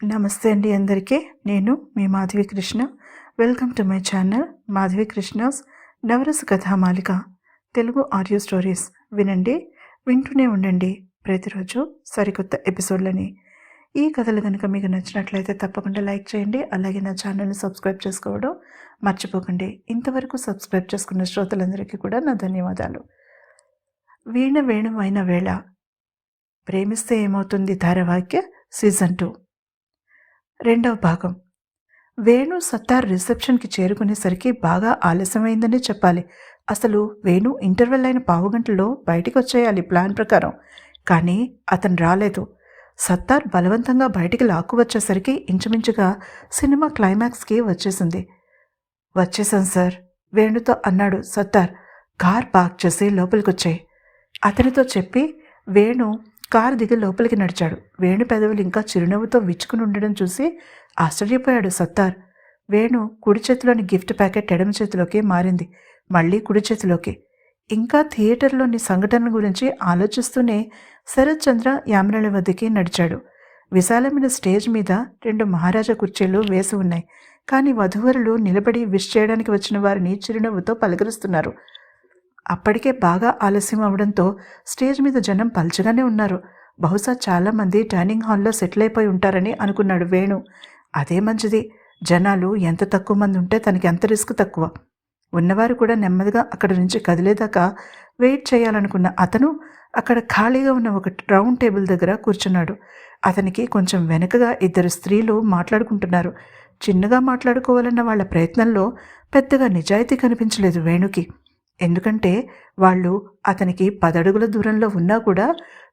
నమస్తే అండి అందరికీ. నేను మీ Madhavi Krishna. Welcome to my channel Madhavi Krishna's Navarasa Kathamalika Telugu audio stories. వినండి, వింటూనే ఉండండి. ప్రతిరోజు సరికొత్త ఎపిసోడ్లని. ఈ కథలు కనుక మీకు నచ్చినట్లయితే తప్పకుండా లైక్ చేయండి. అలాగే నా ఛానల్ని సబ్స్క్రైబ్ చేసుకోవడం మర్చిపోకండి. ఇంతవరకు సబ్స్క్రైబ్ చేసుకున్న శ్రోతలందరికీ కూడా నా ధన్యవాదాలు. వీణ వేణువైన వేళ ప్రేమిస్తే ఏమవుతుంది ధారావాహిక సీజన్ 2 రెండవ భాగం. వేణు సత్తార్ రిసెప్షన్కి చేరుకునేసరికి బాగా ఆలస్యమైందనే చెప్పాలి. అసలు వేణు ఇంటర్వెల్ అయిన పావుగంటలో బయటికి వచ్చేయాలి ప్లాన్ ప్రకారం. కానీ అతను రాలేదు. సత్తార్ బలవంతంగా బయటికి లాక్కు వచ్చేసరికి ఇంచుమించుగా సినిమా క్లైమాక్స్కి వచ్చేసింది. వచ్చేసాం సార్, వేణుతో అన్నాడు సత్తార్. కార్ పార్క్ చేసి లోపలికొచ్చాయి అతనితో చెప్పి వేణు కారు దిగి లోపలికి నడిచాడు. వేణు పెదవులు ఇంకా చిరునవ్వుతో విచ్చుకుని ఉండడం చూసి ఆశ్చర్యపోయాడు సత్తార్. వేణు కుడి చేతిలోని గిఫ్ట్ ప్యాకెట్ ఎడమ చేతిలోకి మారింది, మళ్ళీ కుడి చేతిలోకి. ఇంకా థియేటర్లోని సంఘటన గురించి ఆలోచిస్తూనే శరత్ చంద్ర యామినల వద్దకి నడిచాడు. విశాలమైన స్టేజ్ మీద 2 మహారాజా కుర్చీలు వేసి ఉన్నాయి. కానీ వధూవరులు నిలబడి విష్ చేయడానికి వచ్చిన వారిని చిరునవ్వుతో పలకరిస్తున్నారు. అప్పటికే బాగా ఆలస్యం అవడంతో స్టేజ్ మీద జనం పల్చగానే ఉన్నారు. బహుశా చాలామంది డైనింగ్ హాల్లో సెటిల్ అయిపోయి ఉంటారని అనుకున్నాడు వేణు. అదే మంచిది. జనాలు ఎంత తక్కువ మంది ఉంటే తనకి అంత రిస్క్ తక్కువ. ఉన్నవారు కూడా నెమ్మదిగా అక్కడి నుంచి కదిలేదాకా వెయిట్ చేయాలనుకున్న అతను అక్కడ ఖాళీగా ఉన్న ఒక రౌండ్ టేబుల్ దగ్గర కూర్చున్నాడు. అతనికి కొంచెం వెనకగా 2 స్త్రీలు మాట్లాడుకుంటున్నారు. చిన్నగా మాట్లాడుకోవాలన్న వాళ్ళ ప్రయత్నంలో పెద్దగా నిజాయితీ కనిపించలేదు వేణుకి. ఎందుకంటే వాళ్ళు అతనికి 10 అడుగుల దూరంలో ఉన్నా కూడా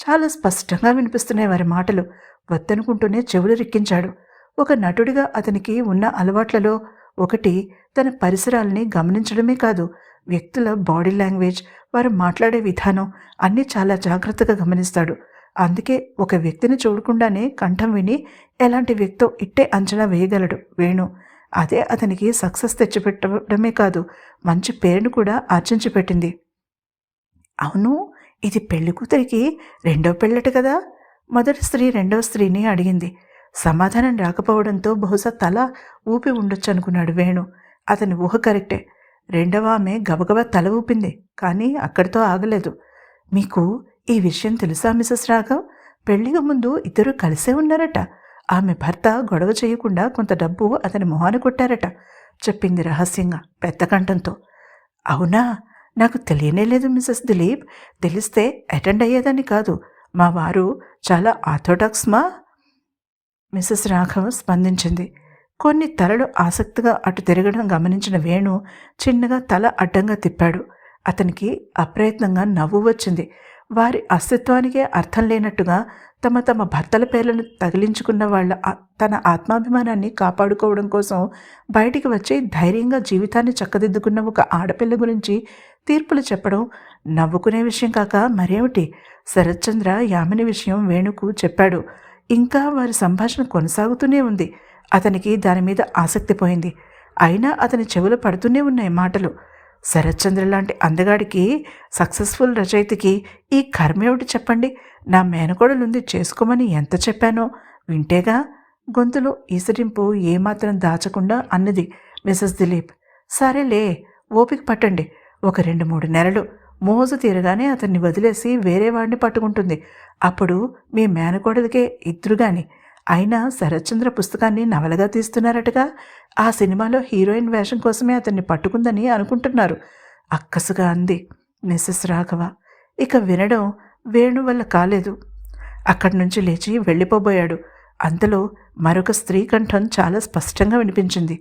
చాలా స్పష్టంగా వినిపిస్తున్నాయి వారి మాటలు. వద్దనుకుంటూనే చెవులు రిక్కించాడు. ఒక నటుడిగా అతనికి ఉన్న అలవాట్లలో ఒకటి తన పరిసరాలని గమనించడమే కాదు, వ్యక్తుల బాడీ లాంగ్వేజ్, వారు మాట్లాడే విధానం అన్నీ చాలా జాగ్రత్తగా గమనిస్తాడు. అందుకే ఒక వ్యక్తిని చూడకుండానే కంఠం విని ఎలాంటి వ్యక్తో ఇట్టే అంచనా వేయగలడు వేణు. అదే అతనికి సక్సెస్ తెచ్చిపెట్టడమే కాదు, మంచి పేరును కూడా ఆర్జించి పెట్టింది. అవును, ఇది పెళ్లి కూతురికి 2వ పెళ్ళట కదా? మొదటి స్త్రీ 2వ స్త్రీని అడిగింది. సమాధానం రాకపోవడంతో బహుశా తల ఊపి ఉండొచ్చు అనుకున్నాడు వేణు. అతని ఊహ కరెక్టే. 2వ ఆమె గబగబా తల ఊపింది, కానీ అక్కడితో ఆగలేదు. మీకు ఈ విషయం తెలుసా మిసెస్ రాఘవ్? పెళ్లికి ముందు ఇద్దరు కలిసే ఉన్నారట. ఆమె భర్త గొడవ చేయకుండా కొంత డబ్బు అతని మొహాన కొట్టారట, చెప్పింది రహస్యంగా పెద్ద కంఠంతో. అవునా? నాకు తెలియనే లేదు మిసెస్ దిలీప్. తెలిస్తే అటెండ్ అయ్యేదాన్ని కాదు. మా వారు చాలా ఆర్థోడాక్స్ మా. మిసెస్ రాఘవ్ స్పందించింది. కొన్ని తలలు ఆసక్తిగా అటు తిరగడం గమనించిన వేణు చిన్నగా తల అడ్డంగా తిప్పాడు. అతనికి అప్రయత్నంగా నవ్వు వచ్చింది. వారి అస్తిత్వానికే అర్థం లేనట్టుగా తమ భర్తల పేర్లను తగిలించుకున్న వాళ్ళ తన ఆత్మాభిమానాన్ని కాపాడుకోవడం కోసం బయటికి వచ్చి ధైర్యంగా జీవితాన్ని చక్కదిద్దుకున్న ఒక ఆడపిల్ల గురించి తీర్పులు చెప్పడం నవ్వుకునే విషయం కాక మరేమిటి? శరత్చంద్ర యామిని విషయం వేణుకు చెప్పాడు. ఇంకా వారి సంభాషణ కొనసాగుతూనే ఉంది. అతనికి దాని మీద ఆసక్తి పోయింది. అయినా అతని చెవులు పడుతూనే ఉన్నాయి మాటలు. శరత్చంద్ర లాంటి అందగాడికి, సక్సెస్ఫుల్ రచయితకి ఈ కర్మేమిటి చెప్పండి? నా మేనకోడలుంది, చేసుకోమని ఎంత చెప్పానో వింటేగా. గొంతులో ఈసరింపు ఏమాత్రం దాచకుండా అన్నది మిసెస్ దిలీప్. సరేలే, ఓపిక పట్టండి. ఒక 2-3 నెలలు మోజు తీరగానే అతన్ని వదిలేసి వేరే వాడిని పట్టుకుంటుంది. అప్పుడు మీ మేనకోడలికే ఇద్దరుగాని. అయినా శరత్చంద్ర పుస్తకాన్ని నవలగా తీస్తున్నారటగా. ఆ సినిమాలో హీరోయిన్ వేషం కోసమే అతన్ని పట్టుకుందని అనుకుంటున్నారు, అక్కసుగా అంది మిసెస్ రాఘవ. ఇక వినడం వేణు వల్ల కాలేదు. అక్కడి నుంచి లేచి వెళ్ళిపోబోయాడు. అంతలో మరొక స్త్రీ కంఠం చాలా స్పష్టంగా వినిపించింది.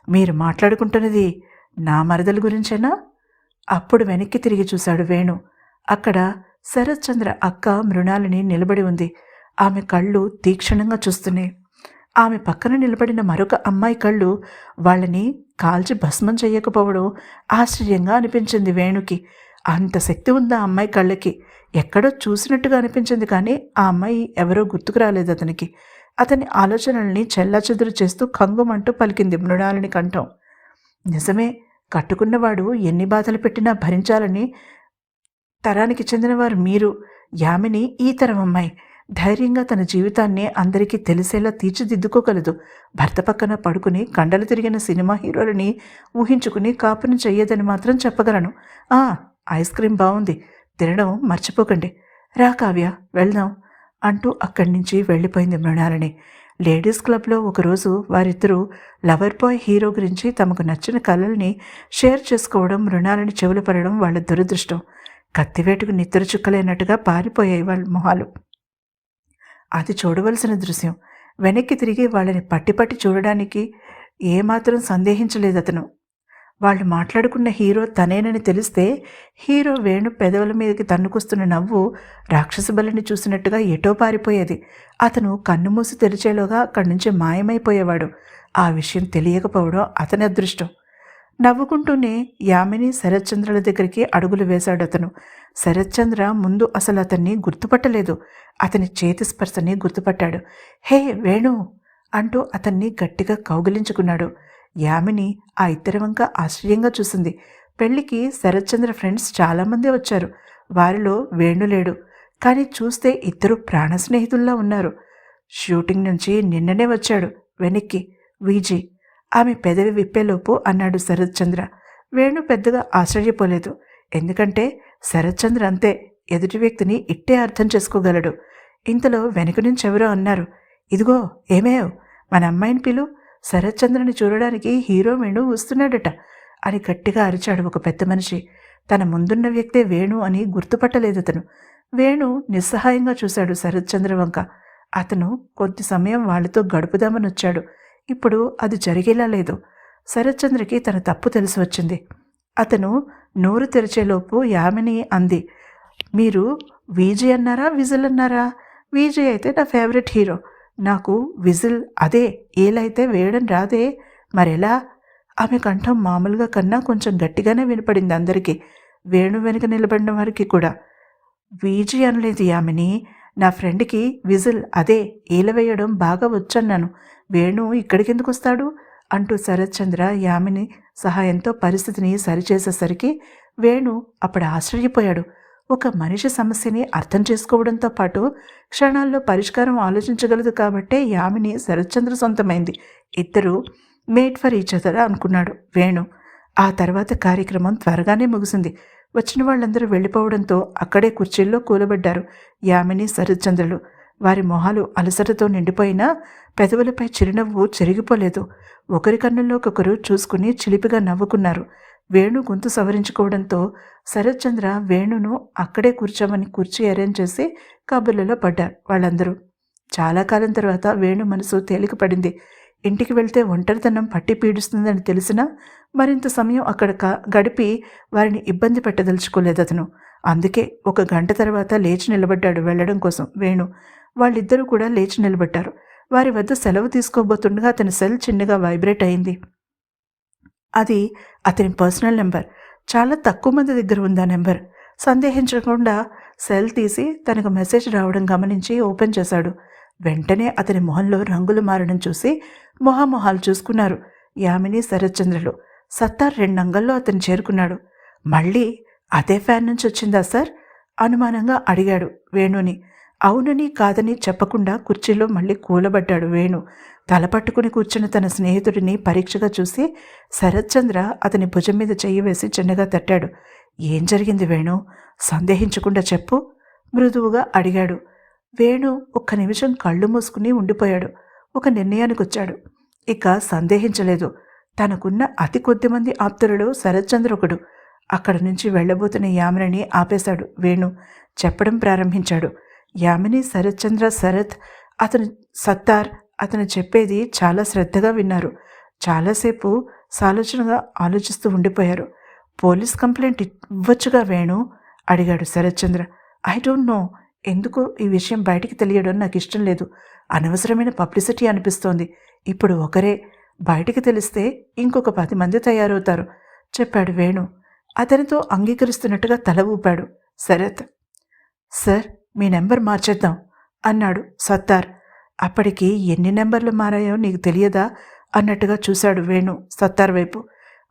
మీరు మాట్లాడుకుంటున్నది నా మరదల గురించేనా? అప్పుడు వెనక్కి తిరిగి చూశాడు వేణు. అక్కడ శరత్చంద్ర అక్క మృణాలిని నిలబడి ఉంది. ఆమె కళ్ళు తీక్షణంగా చూస్తున్నాయి. ఆమె పక్కన నిలబడిన మరొక అమ్మాయి కళ్ళు వాళ్ళని కాల్చి భస్మం చెయ్యకపోవడం ఆశ్చర్యంగా అనిపించింది వేణుకి. అంత శక్తి ఉందా అమ్మాయి కళ్ళకి? ఎక్కడో చూసినట్టుగా అనిపించింది, కానీ ఆ అమ్మాయి ఎవరో గుర్తుకు రాలేదు అతనికి. అతని ఆలోచనల్ని చెల్లాచెదురు చేస్తూ కంగుమంటూ పలికింది మృణాలిని కంఠం. నిజమే, కట్టుకున్నవాడు ఎన్ని బాధలు పెట్టినా భరించాలని తరానికి చెందినవారు మీరు. యామిని ఈ తరం అమ్మాయి. ధైర్యంగా తన జీవితాన్ని అందరికీ తెలిసేలా తీర్చిదిద్దుకోగలదు. భర్త పక్కన పడుకుని కండలు తిరిగిన సినిమా హీరోలని ఊహించుకుని కాపురం చెయ్యదని మాత్రం చెప్పగలను. ఆ, ఐస్ క్రీం బాగుంది, తినడం మర్చిపోకండి. రా కావ్య, వెళ్దాం అంటూ అక్కడి నుంచి వెళ్ళిపోయింది మృణాలిని. లేడీస్ క్లబ్లో ఒకరోజు వారిద్దరూ లవర్ బాయ్ హీరో గురించి తమకు నచ్చిన కళల్ని షేర్ చేసుకోవడం, మృణాలిని చెవులు పడడం వాళ్ళ దురదృష్టం. కత్తివేటుకు నిద్ర చుక్కలేనట్టుగా పారిపోయాయి వాళ్ళ మొహాలు. అది చూడవలసిన దృశ్యం. వెనక్కి తిరిగి వాళ్ళని పట్టి పట్టి చూడడానికి ఏమాత్రం సందేహించలేదు అతను. వాళ్ళు మాట్లాడుకున్న హీరో తనేనని తెలిస్తే హీరో వేణు పెదవుల మీదకి తన్నుకొస్తున్న నవ్వు రాక్షస బలిని చూసినట్టుగా ఎటో పారిపోయేది. అతను కన్ను మూసి తెరిచేలోగా అక్కడి నుంచి మాయమైపోయేవాడు. ఆ విషయం తెలియకపోవడం అతని అదృష్టం. నవ్వుకుంటూనే యామిని శరత్చంద్రుల దగ్గరికి అడుగులు వేశాడు అతను. శరత్చంద్ర ముందు అసలు అతన్ని గుర్తుపట్టలేదు. అతని చేతి స్పర్శని గుర్తుపట్టాడు. హే వేణు అంటూ అతన్ని గట్టిగా కౌగిలించుకున్నాడు. యామిని ఆ ఇద్దరి వంక ఆశ్చర్యంగా చూసింది. పెళ్లికి శరత్చంద్ర ఫ్రెండ్స్ చాలామంది వచ్చారు. వారిలో వేణు లేడు. కానీ చూస్తే ఇద్దరు ప్రాణ స్నేహితుల్లా ఉన్నారు. షూటింగ్ నుంచి నిన్ననే వచ్చాడు వెనక్కి వీజీ. ఆమె పెదవి విప్పేలోపు అన్నాడు శరత్చంద్ర. వేణు పెద్దగా ఆశ్చర్యపోలేదు. ఎందుకంటే శరత్చంద్ర అంతే, ఎదుటి వ్యక్తిని ఇట్టే అర్థం చేసుకోగలడు. ఇంతలో వెనుక నుంచి ఎవరో అన్నారు, ఇదిగో ఏమేవ్, మన అమ్మాయిని పిలు, శరత్చంద్రని చూడడానికి హీరో వేణు వస్తున్నాడట అని గట్టిగా అరిచాడు ఒక పెద్ద మనిషి. తన ముందున్న వ్యక్తే వేణు అని గుర్తుపట్టలేదు అతను. వేణు నిస్సహాయంగా చూశాడు శరత్చంద్ర వంక. అతను కొద్ది సమయం వాళ్ళతో గడుపుదామని వచ్చాడు. ఇప్పుడు అది జరిగేలా లేదు. శరత్చంద్రకి తన తప్పు తెలిసి వచ్చింది. అతను నోరు తెరిచేలోపు యామిని అంది, మీరు విజయ్ అన్నారా విజిల్ అన్నారా? విజయ్ అయితే నా ఫేవరెట్ హీరో, నాకు విజిల్ అదే ఏలైతే వేయడం రాదే, మరెలా? ఆమె కంఠం మామూలుగా కన్నా కొంచెం గట్టిగానే వినపడింది అందరికీ, వేణు వెనుక నిలబడిన వారికి కూడా. విజయ్ అనలేదు యామిని, నా ఫ్రెండ్కి విజిల్ అదే ఏల వేయడం బాగా వచ్చన్నాను. వేణు ఇక్కడికెందుకు వస్తాడు అంటూ శరత్చంద్ర యామిని సహాయంతో పరిస్థితిని సరిచేసేసరికి వేణు అప్పుడు ఆశ్చర్యపోయాడు. ఒక మనిషి సమస్యని అర్థం చేసుకోవడంతో పాటు క్షణాల్లో పరిష్కారం ఆలోచించగలదు కాబట్టే యామిని శరత్చంద్ర సొంతమైంది. ఇద్దరు మేడ్ ఫర్ ఈచ్ అదర్ అనుకున్నాడు వేణు. ఆ తర్వాత కార్యక్రమం త్వరగానే ముగిసింది. వచ్చిన వాళ్ళందరూ వెళ్ళిపోవడంతో అక్కడే కుర్చీల్లో కూలబడ్డారు యామిని శరత్చంద్రులు. వారి మొహాలు అలసటతో నిండిపోయినా పెదవులపై చిరునవ్వు చెరిగిపోలేదు. ఒకరి కన్నుల్లోకొకరు చూసుకుని చిలిపిగా నవ్వుకున్నారు. వేణు గొంతు సవరించుకోవడంతో శరత్చంద్ర వేణును అక్కడే కూర్చోమని కుర్చీ అరేంజ్ చేసి కబుర్లలో పడ్డారు వాళ్ళందరూ. చాలా కాలం తర్వాత వేణు మనసు తేలిక పడింది. ఇంటికి వెళ్తే ఒంటరితనం పట్టి పీడిస్తుందని తెలిసినా మరింత సమయం అక్కడ గడిపి వారిని ఇబ్బంది పెట్టదలుచుకోలేదు అతను. అందుకే ఒక గంట తర్వాత లేచి నిలబడ్డాడు వెళ్ళడం కోసం వేణు. వాళ్ళిద్దరూ కూడా లేచి నిలబడ్డారు. వారి వద్ద సెలవు తీసుకోబోతుండగా అతని సెల్ చిన్నగా వైబ్రేట్ అయింది. అది అతని పర్సనల్ నెంబర్. చాలా తక్కువ మంది దగ్గర ఉంది ఆ నెంబర్. సందేహించకుండా సెల్ తీసి తనకు మెసేజ్ రావడం గమనించి ఓపెన్ చేశాడు. వెంటనే అతని మొహంలో రంగులు మారడం చూసి మొహాలు చూసుకున్నారు యామిని శరత్చంద్రులు. సత్తార్ 2 అంగల్లో అతను చేరుకున్నాడు. మళ్ళీ అదే ఫ్యాన్ నుంచి వచ్చిందా సార్ అనుమానంగా అడిగాడు వేణుని. అవునని కాదని చెప్పకుండా కుర్చీలో మళ్ళీ కూలబడ్డాడు వేణు. తలపట్టుకుని కూర్చున్న తన స్నేహితుడిని పరీక్షగా చూసి శరత్చంద్ర అతని భుజం మీద చెయ్యి వేసి చిన్నగా తట్టాడు. ఏం జరిగింది వేణు, సందేహించకుండా చెప్పు మృదువుగా అడిగాడు. వేణు ఒక్క నిమిషం కళ్ళు మూసుకుని ఉండిపోయాడు. ఒక నిర్ణయానికి వచ్చాడు. ఇక సందేహించలేదు. తనకున్న అతి కొద్దిమంది ఆప్తులలో శరత్చంద్ర ఒకడు. అక్కడి నుంచి వెళ్లబోతున్న యామినిని ఆపేశాడు వేణు. చెప్పడం ప్రారంభించాడు. యామిని శరత్చంద్ర శరత్ అతను సత్తార్ అతను చెప్పేది చాలా శ్రద్ధగా విన్నారు. చాలాసేపు సాలోచనగా ఆలోచిస్తూ ఉండిపోయారు. పోలీస్ కంప్లైంట్ ఇవ్వచ్చుగా వేణు అడిగాడు శరత్చంద్ర. ఐ డోంట్ నో, ఎందుకో ఈ విషయం బయటికి తెలియడం నాకు ఇష్టం లేదు. అనవసరమైన పబ్లిసిటీ అనిపిస్తోంది. ఇప్పుడు ఒకరే, బయటికి తెలిస్తే ఇంకొక 10 మంది తయారవుతారు చెప్పాడు వేణు. అతనితో అంగీకరిస్తున్నట్టుగా తల ఊపాడు శరత్. సార్, మీ నెంబర్ మార్చేద్దాం అన్నాడు సత్తార్. అప్పటికి ఎన్ని నెంబర్లు మారాయో నీకు తెలియదా అన్నట్టుగా చూశాడు వేణు సత్తార్ వైపు.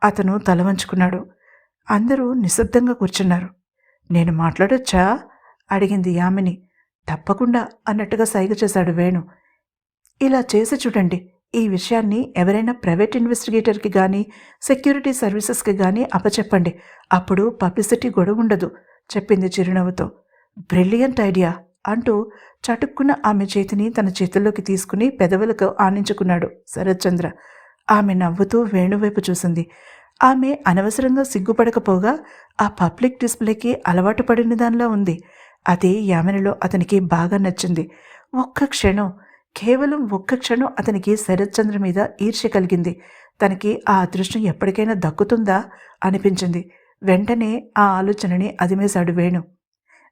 అతను తల వంచుకున్నాడు. అందరూ నిశ్శబ్దంగా కూర్చున్నారు. నేను మాట్లాడొచ్చా అడిగింది యామిని. తప్పకుండా అన్నట్టుగా సైగ చేశాడు వేణు. ఇలా చేసి చూడండి. ఈ విషయాన్ని ఎవరైనా ప్రైవేట్ ఇన్వెస్టిగేటర్కి కానీ సెక్యూరిటీ సర్వీసెస్కి కానీ అప్పచెప్పండి. అప్పుడు పబ్లిసిటీ గొడవ ఉండదు చెప్పింది చిరునవ్వుతో. బ్రిలియంట్ ఐడియా అంటూ చటుక్కున ఆమె చేతిని తన చేతుల్లోకి తీసుకుని పెదవులకు ఆనించుకున్నాడు శరత్చంద్ర. ఆమె నవ్వుతూ వేణువైపు చూసింది. ఆమె అనవసరంగా సిగ్గుపడకపోగా ఆ పబ్లిక్ డిస్ప్లేకి అలవాటు పడిన దానిలా ఉంది. అది యామినిలో అతనికి బాగా నచ్చింది. కేవలం ఒక్క క్షణం అతనికి శరత్చంద్ర మీద ఈర్ష్య కలిగింది. తనకి ఆ అదృష్టం ఎప్పటికైనా దక్కుతుందా అనిపించింది. వెంటనే ఆ ఆలోచనని అదిమేశాడు వేణు.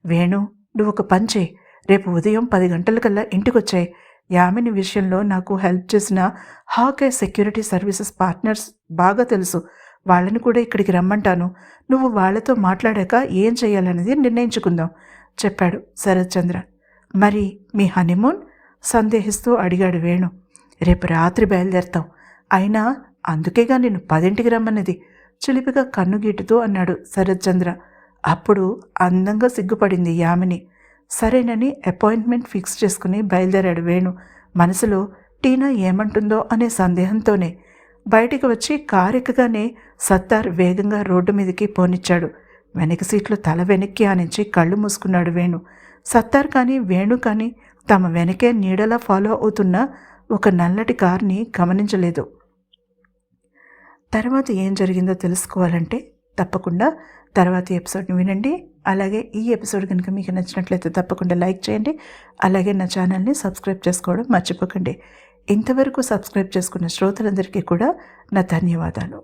వేణు, నువ్వు ఒక పని చేయి. రేపు ఉదయం 10 గంటలకల్లా ఇంటికొచ్చాయి. యామిని విషయంలో నాకు హెల్ప్ చేసిన హాకై సెక్యూరిటీ సర్వీసెస్ పార్ట్నర్స్ బాగా తెలుసు. వాళ్ళని కూడా ఇక్కడికి రమ్మంటాను. నువ్వు వాళ్లతో మాట్లాడాక ఏం చేయాలనేది నిర్ణయించుకుందాం చెప్పాడు శరత్చంద్ర. మరి మీ హనీమూన్ సందేహిస్తూ అడిగాడు వేణు. రేపు రాత్రి బయలుదేరతాం. అయినా అందుకేగా నేను 10ంటికి రమ్మన్నది చిలిపిగా కన్నుగీటుతూ అన్నాడు శరత్చంద్ర. అప్పుడు అందంగా సిగ్గుపడింది యామిని. సరేనని అపాయింట్మెంట్ ఫిక్స్ చేసుకుని బయలుదేరాడు వేణు. మనసులో టీనా ఏమంటుందో అనే సందేహంతోనే. బయటికి వచ్చి కారు ఎక్కగానే సత్తార్ వేగంగా రోడ్డు మీదకి పోనిచ్చాడు. వెనక సీట్లో తల వెనక్కి ఆనించి కళ్ళు మూసుకున్నాడు వేణు. సత్తార్ కానీ వేణు కానీ తమ వెనకే నీడలా ఫాలో అవుతున్న ఒక నల్లటి కార్ని గమనించలేదు. తర్వాత ఏం జరిగిందో తెలుసుకోవాలంటే తప్పకుండా తర్వాతి ఎపిసోడ్ని వినండి. అలాగే ఈ ఎపిసోడ్ కనుక మీకు నచ్చినట్లయితే తప్పకుండా లైక్ చేయండి. అలాగే నా ఛానల్ని సబ్స్క్రైబ్ చేసుకోవడం మర్చిపోకండి. ఇంతవరకు సబ్స్క్రైబ్ చేసుకున్న శ్రోతలందరికీ కూడా నా ధన్యవాదాలు.